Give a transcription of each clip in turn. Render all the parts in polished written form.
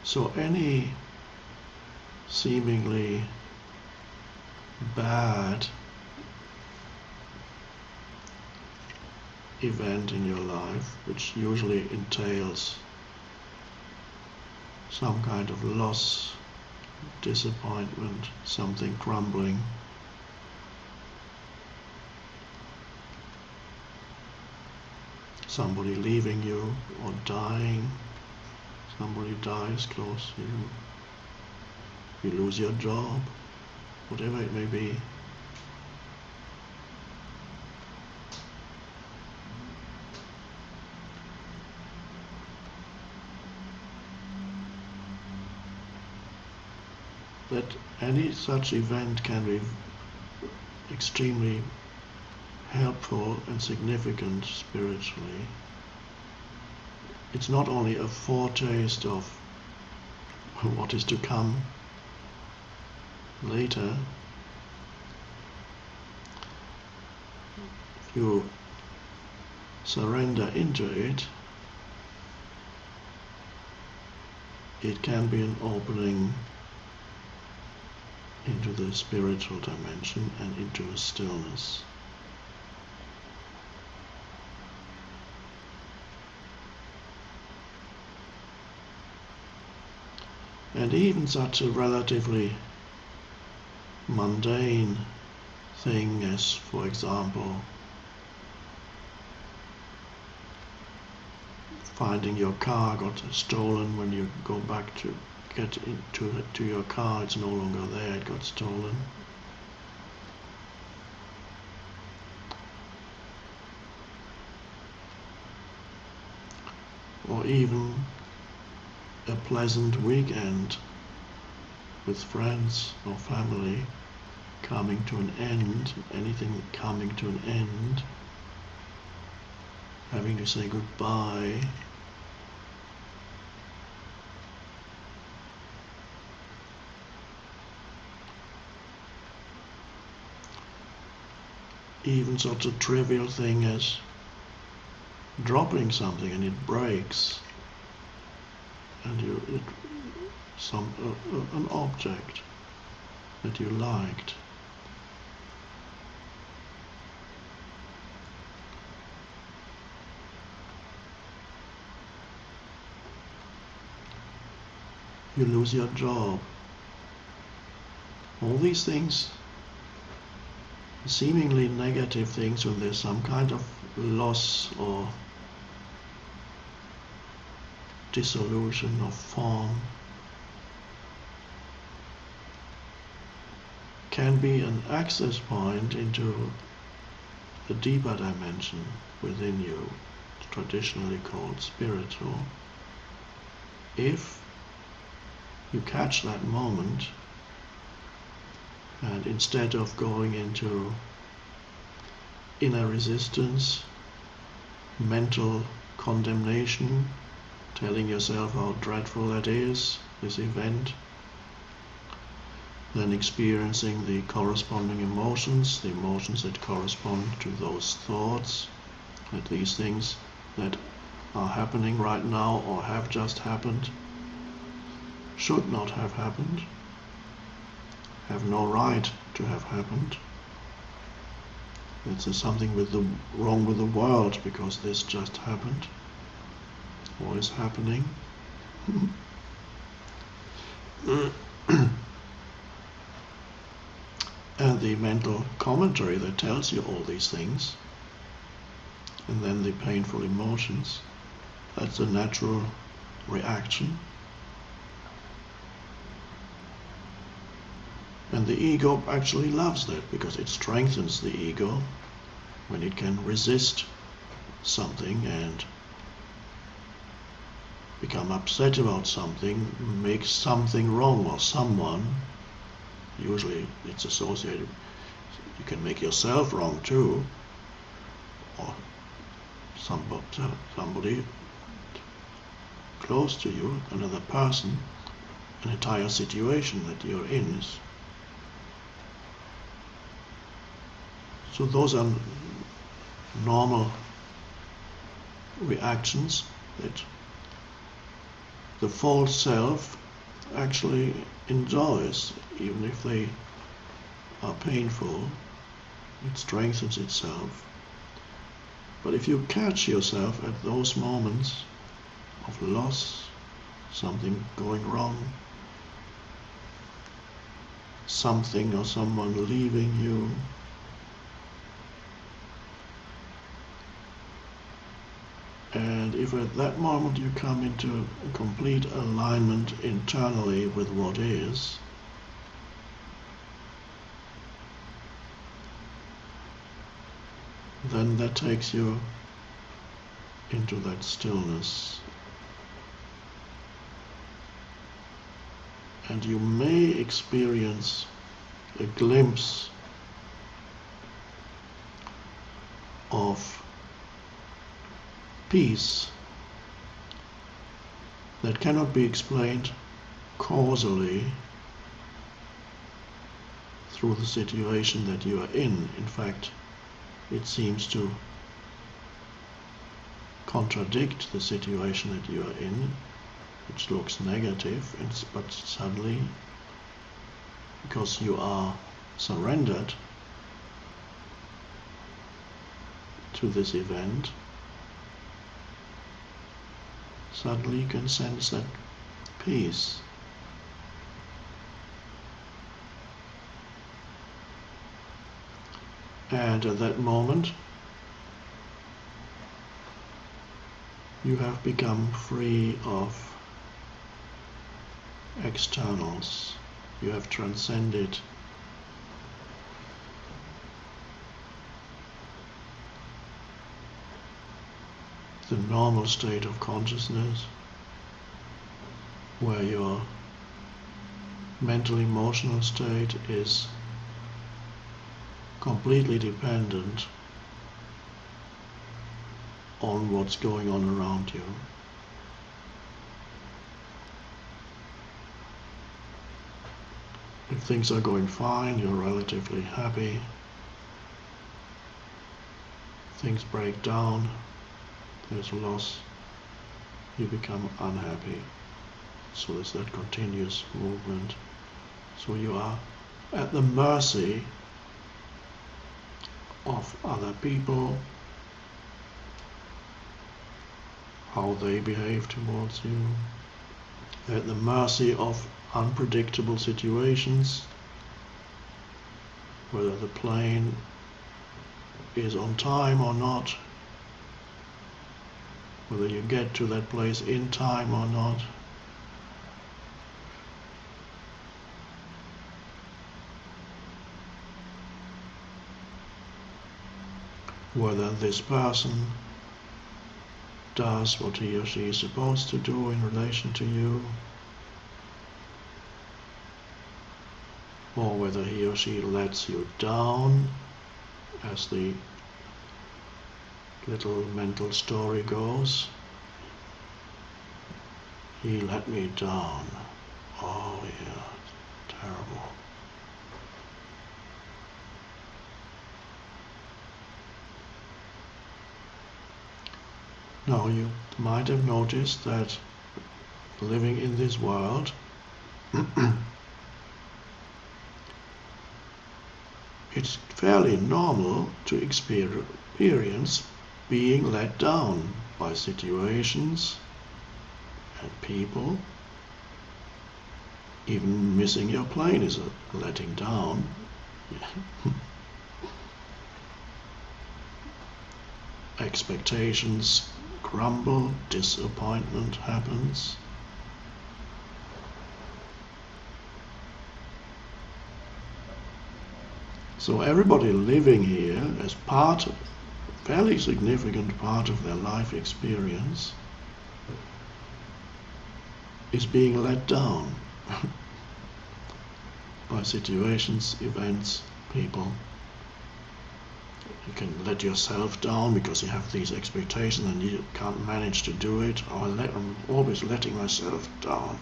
So any seemingly bad event in your life, which usually entails some kind of loss, disappointment, something crumbling, somebody leaving you or dying, somebody dies close to you, you lose your job, whatever it may be. That any such event can be extremely helpful and significant spiritually. It's not only a foretaste of what is to come later. If you surrender into it, it can be an opening into the spiritual dimension and into a stillness. And even such a relatively mundane thing as, for example, finding your car got stolen. When you go back to get into your car, it's no longer there, it got stolen. Or even a pleasant weekend with friends or family coming to an end, anything coming to an end, having to say goodbye. Even such a trivial thing as dropping something and it breaks, and an object that you liked. You lose your job. All these things, seemingly negative things, when there's some kind of loss or dissolution of form, can be an access point into the deeper dimension within you, traditionally called spiritual, if you catch that moment, and instead of going into inner resistance, mental condemnation, telling yourself how dreadful that is, this event, then experiencing the corresponding emotions, the emotions that correspond to those thoughts, that these things that are happening right now or have just happened should not have happened, have no right to have happened. There's something wrong with the world because this just happened or is happening. And the mental commentary that tells you all these things, and then the painful emotions, that's a natural reaction. And the ego actually loves that, because it strengthens the ego when it can resist something and become upset about something, make something wrong or someone. Usually it's associated, you can make yourself wrong too, or somebody close to you, another person, an entire situation that you're in is. So those are normal reactions that the false self actually enjoys, even if they are painful. It strengthens itself. But if you catch yourself at those moments of loss, something going wrong, something or someone leaving you, and if at that moment you come into a complete alignment internally with what is, then that takes you into that stillness. And you may experience a glimpse of peace that cannot be explained causally through the situation that you are in. In fact, it seems to contradict the situation that you are in, which looks negative, but suddenly, because you are surrendered to this event, suddenly you can sense that peace. And at that moment, you have become free of externals. You have transcended the normal state of consciousness, where your mental emotional state is completely dependent on what's going on around you. If things are going fine, you're relatively happy. Things break down, there's loss, you become unhappy. So there's that continuous movement. So you are at the mercy of other people, how they behave towards you, at the mercy of unpredictable situations, whether the plane is on time or not, whether you get to that place in time or not. Whether this person does what he or she is supposed to do in relation to you, or whether he or she lets you down, as the little mental story goes. He let me down. Oh yeah, terrible. Now you might have noticed that living in this world it's fairly normal to experience being let down by situations and people. Even missing your plane is a letting down. Expectations crumble, disappointment happens. So everybody living here as part, fairly significant part of their life experience, is being let down by situations, events, people. You can let yourself down because you have these expectations and you can't manage to do it. I'm always letting myself down.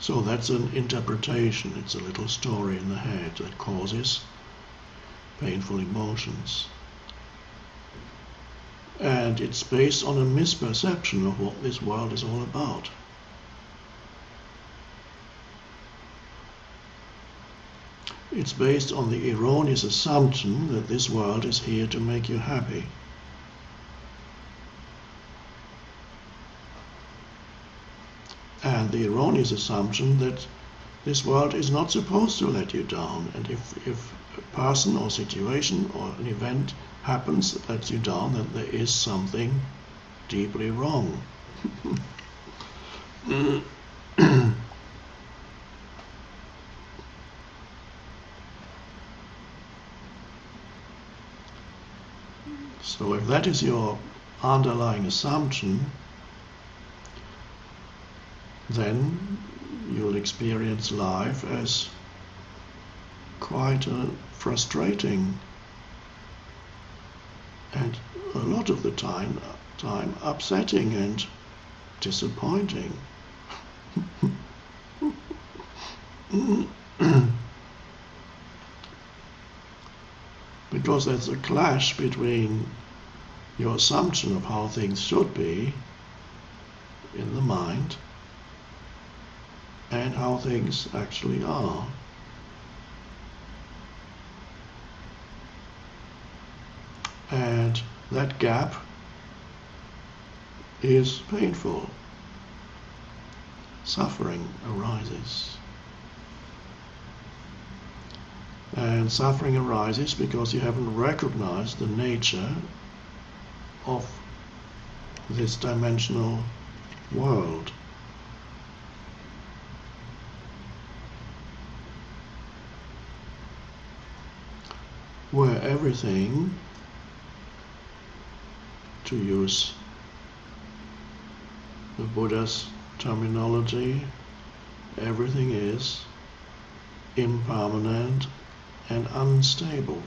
So that's an interpretation. It's a little story in the head that causes painful emotions. And it's based on a misperception of what this world is all about. It's based on the erroneous assumption that this world is here to make you happy. And the erroneous assumption that this world is not supposed to let you down. And if a person or situation or an event happens that lets you down, then there is something deeply wrong. So if that is your underlying assumption, then you'll experience life as quite frustrating and a lot of the time upsetting and disappointing. Because there's a clash between your assumption of how things should be in the mind and how things actually are. And that gap is painful. Suffering arises. And suffering arises because you haven't recognized the nature of this dimensional world. Where everything, to use the Buddha's terminology, everything is impermanent and unstable.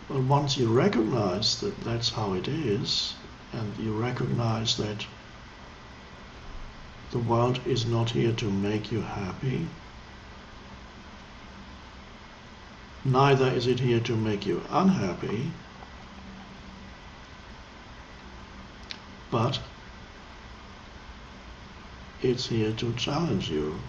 But once you recognize that that's how it is, and you recognize that the world is not here to make you happy, neither is it here to make you unhappy, but it's here to challenge you